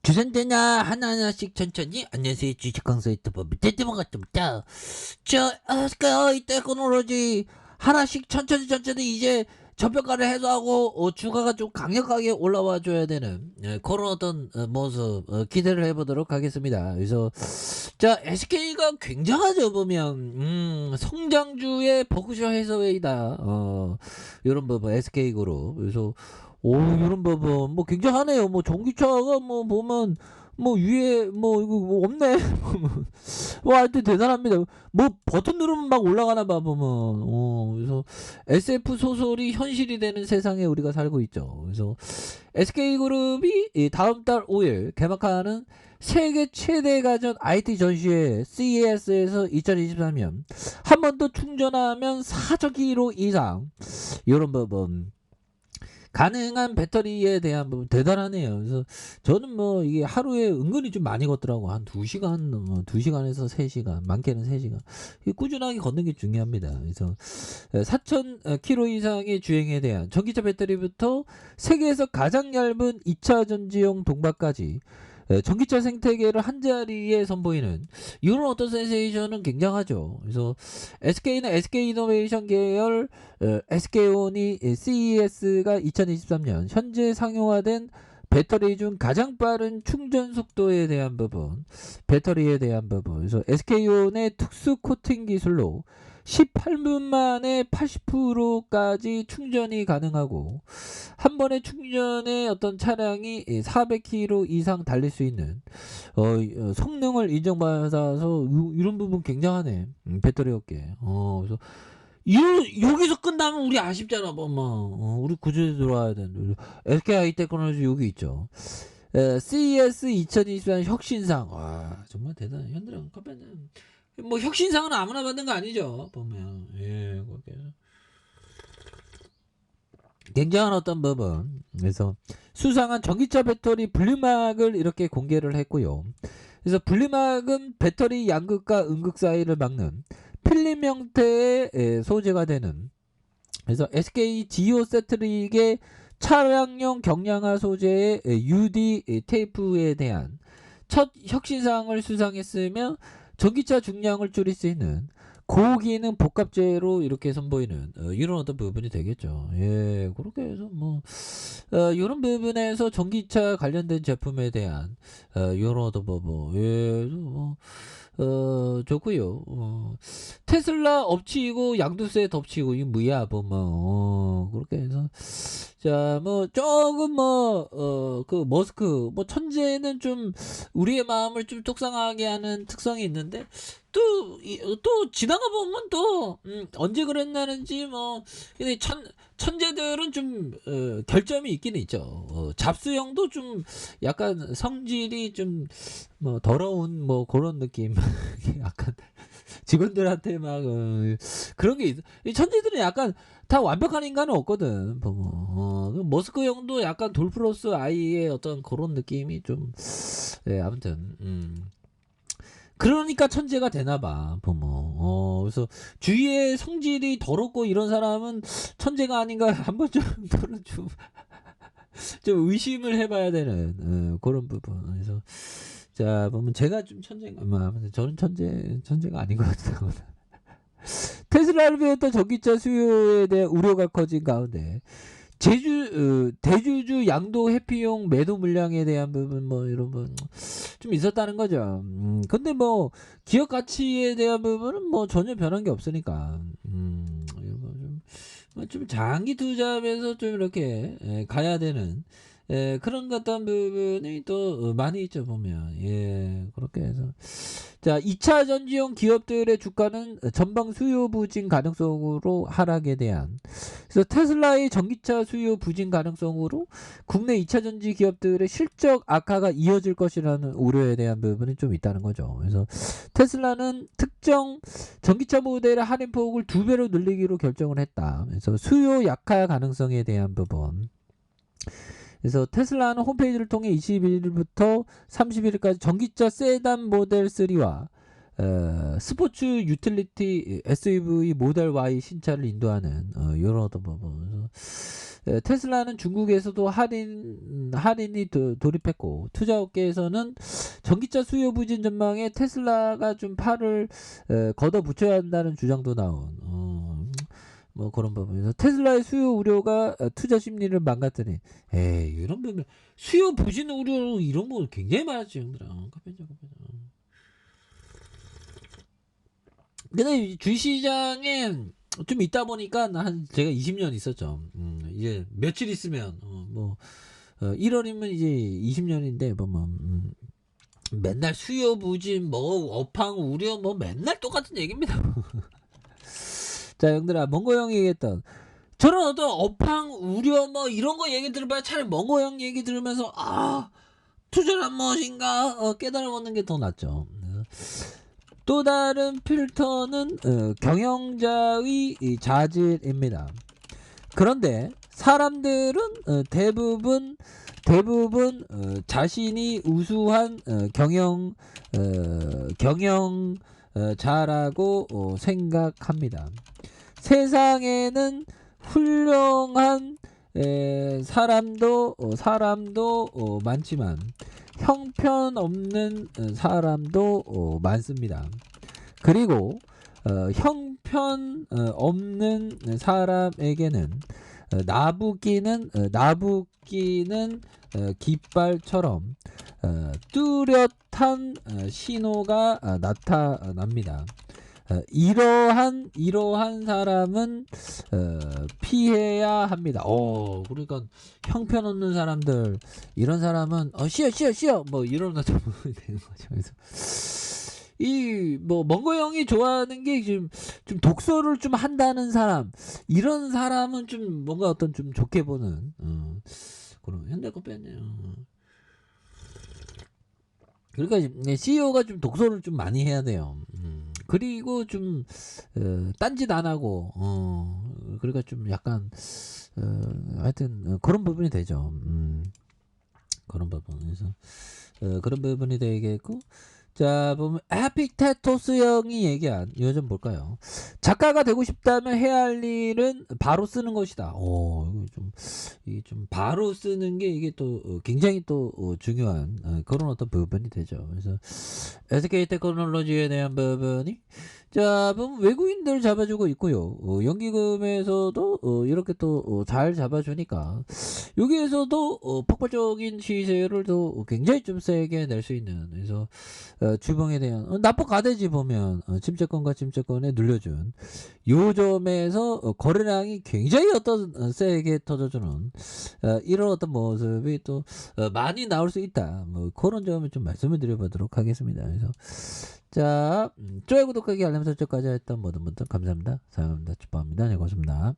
주선되나 하나하나씩 천천히. 안녕하세요, 주식 강사 유튜버 밑에만 같습니다. 이 테크놀로지 하나씩 천천히 이제 저평가를 해도 하고 주가가 좀 강력하게 올라와 줘야 되는 그런 어떤 모습 기대를 해보도록 하겠습니다. 그래서 자, SK가 굉장하죠. 보면 성장주의 버크셔 해서웨이다. 이런 부분 SK그룹. 그래서 이런 부분 뭐 굉장하네요. 뭐 전기차가 뭐 보면 뭐 위에 뭐 이거 뭐 없네. 와, 하여튼 대단합니다. 뭐 버튼 누르면 막 올라가나 봐 보면. 그래서 SF 소설이 현실이 되는 세상에 우리가 살고 있죠. 그래서 SK그룹이 다음 달 5일 개막하는 세계 최대 가전 IT 전시회 CES에서 2023년 한 번 더 충전하면 4,000km 이상 이런 부분 가능한 배터리에 대한 부분 대단하네요. 그래서 저는 뭐 이게 하루에 은근히 좀 많이 걷더라고. 한 2시간, 2시간에서 3시간, 많게는 3시간. 꾸준하게 걷는 게 중요합니다. 그래서 4,000km 이상의 주행에 대한 전기차 배터리부터 세계에서 가장 얇은 2차 전지용 동박까지 전기차 생태계를 한자리에 선보이는 이런 어떤 센세이션은 굉장하죠. 그래서 SK는 SK이노베이션 계열 SK온이 CES가 2023년 현재 상용화된 배터리 중 가장 빠른 충전 속도에 대한 부분, 배터리에 대한 부분. 그래서 SK온의 특수 코팅 기술로 18분 만에 80%까지 충전이 가능하고 한 번의 충전에 어떤 차량이 400km 이상 달릴 수 있는 성능을 인정받아서 이런 부분 굉장하네. 배터리 업계. 그래서 여기서 끝나면 우리 아쉽잖아. 뭐 우리 구조에 들어와야 되는데 SK 하이테크놀로지 여기 있죠. CES 2024 혁신상. 와, 정말 대단해. 현대랑 컴퓨터는 뭐 혁신상은 아무나 받는 거 아니죠. 보면 그렇게 굉장한 어떤 부분. 그래서 수상한 전기차 배터리 분리막을 이렇게 공개를 했고요. 그래서 분리막은 배터리 양극과 음극 사이를 막는 필름 형태의 소재가 되는, 그래서 SK 지오세트릭의 차량용 경량화 소재의 UD 테이프에 대한 첫 혁신상을 수상했으며 전기차 중량을 줄일 수 있는 고기능 복합재로 이렇게 선보이는 이런 어떤 부분이 되겠죠. 그렇게 해서 뭐 이런 부분에서 전기차 관련된 제품에 대한 이런 어떤 부분, 좋고요. 테슬라 엎치고 양도세 덮치고 이게 뭐야 보면 그렇게 해서 자, 뭐 조금 그 머스크 뭐 천재는 좀 우리의 마음을 좀 속상하게 하는 특성이 있는데 또 지나가 보면 또 언제 그랬나는지 뭐 근데 천재들은 좀 결점이 있긴 있죠. 잡스형도 좀 약간 성질이 좀 뭐 더러운 뭐 그런 느낌. 약간 직원들한테 막 그런 게 이 천재들은 약간 다 완벽한 인간은 없거든. 보면 그 머스크 형도 약간 돌 플러스 아이의 어떤 그런 느낌이 좀 아무튼 그러니까 천재가 되나봐. 보면 그래서 주위에 성질이 더럽고 이런 사람은 천재가 아닌가 한 번쯤은 좀 의심을 해봐야 되는 그런 부분. 그래서 자 보면 제가 좀 천재인가, 아무튼 저는 천재가 아닌 것 같아요. 테슬라를 비롯한 전기차 수요에 대한 우려가 커진 가운데 대주주 양도 회피용 매도 물량에 대한 부분 뭐 이런 부분 좀 있었다는 거죠. 근데 뭐 기업 가치에 대한 부분은 뭐 전혀 변한 게 없으니까 좀 장기 투자하면서 좀 이렇게 가야 되는 그런 어떤 부분이 또 많이 있죠 보면. 그렇게 해서 자, 2차 전지용 기업들의 주가는 전방 수요 부진 가능성으로 하락에 대한, 그래서 테슬라의 전기차 수요 부진 가능성으로 국내 2차 전지 기업들의 실적 악화가 이어질 것이라는 우려에 대한 부분이 좀 있다는 거죠. 그래서 테슬라는 특정 전기차 모델의 할인폭을 2배로 늘리기로 결정을 했다. 그래서 수요 약화 가능성에 대한 부분. 그래서 테슬라는 홈페이지를 통해 21일부터 31일까지 전기차 세단 모델 3와 스포츠 유틸리티 SUV 모델 Y 신차를 인도하는 이런 어떤 부분. 테슬라는 중국에서도 할인이 돌입했고 투자업계에서는 전기차 수요 부진 전망에 테슬라가 좀 팔을 걷어붙여야 한다는 주장도 나온 뭐 그런 부분에서 테슬라의 수요 우려가 투자 심리를 망가뜨린 이런 부분 수요 부진 우려 이런 거 굉장히 많았지 형들아. 근데 주식시장에 좀 있다 보니까 한 제가 20년 있었죠. 이제 며칠 있으면 1월이면 이제 20년인데 맨날 수요 부진 업황 우려 맨날 똑같은 얘기입니다. 자 형들아 멍거 형이 얘기했던 저런 어떤 업황 우려 이런 거 얘기 들어봐야 차라리 멍거 형 얘기 들으면서 투자란 무엇인가 깨달아 얻는 게 더 낫죠. 또 다른 필터는 경영자의 자질입니다. 그런데 사람들은 대부분 자신이 우수한 경영자라고 생각합니다. 세상에는 훌륭한 사람도 많지만 형편없는 사람도 많습니다. 그리고 형편없는 사람에게는 나부끼는 깃발처럼 뚜렷한 신호가 나타납니다. 이러한 사람은 피해야 합니다. 그러니까 형편없는 사람들 이런 사람은 쉬어 이러나 좀 되는 거죠. 그래서 멍거 형이 좋아하는 게 좀 독서를 좀 한다는 사람 이런 사람은 좀 뭔가 어떤 좀 좋게 보는 그런 현대 거 뺐네요. 그러니까 CEO가 좀 독서를 좀 많이 해야 돼요. 그리고 좀 딴짓 안 하고 그러니까 좀 약간 하여튼 그런 부분이 되죠. 그런 부분에서 그런 부분이 되겠고 자 보면 에픽테토스 형이 얘기한 이거 좀 볼까요? 작가가 되고 싶다면 해야 할 일은 바로 쓰는 것이다. 이게 좀 바로 쓰는 게 이게 또 굉장히 또 중요한 그런 어떤 부분이 되죠. 그래서 SK 테크놀로지에 대한 부분이 자 보면 외국인들 잡아주고 있고요. 연기금에서도 이렇게 또 잘 잡아주니까 여기에서도 폭발적인 시세를 또 굉장히 좀 세게 낼 수 있는 그래서 주봉에 대한 납법 가대지 보면 침체권과 침체권에 눌려준 요점에서 거래량이 굉장히 어떤 세게 터져주는 이런 어떤 모습이 또 많이 나올 수 있다. 그런 점을 좀 말씀을 드려보도록 하겠습니다. 그래서 자 좋아요 구독하기 알람 설정까지 했던 모든 분들 감사합니다. 사랑합니다. 축복합니다. 네 고맙습니다.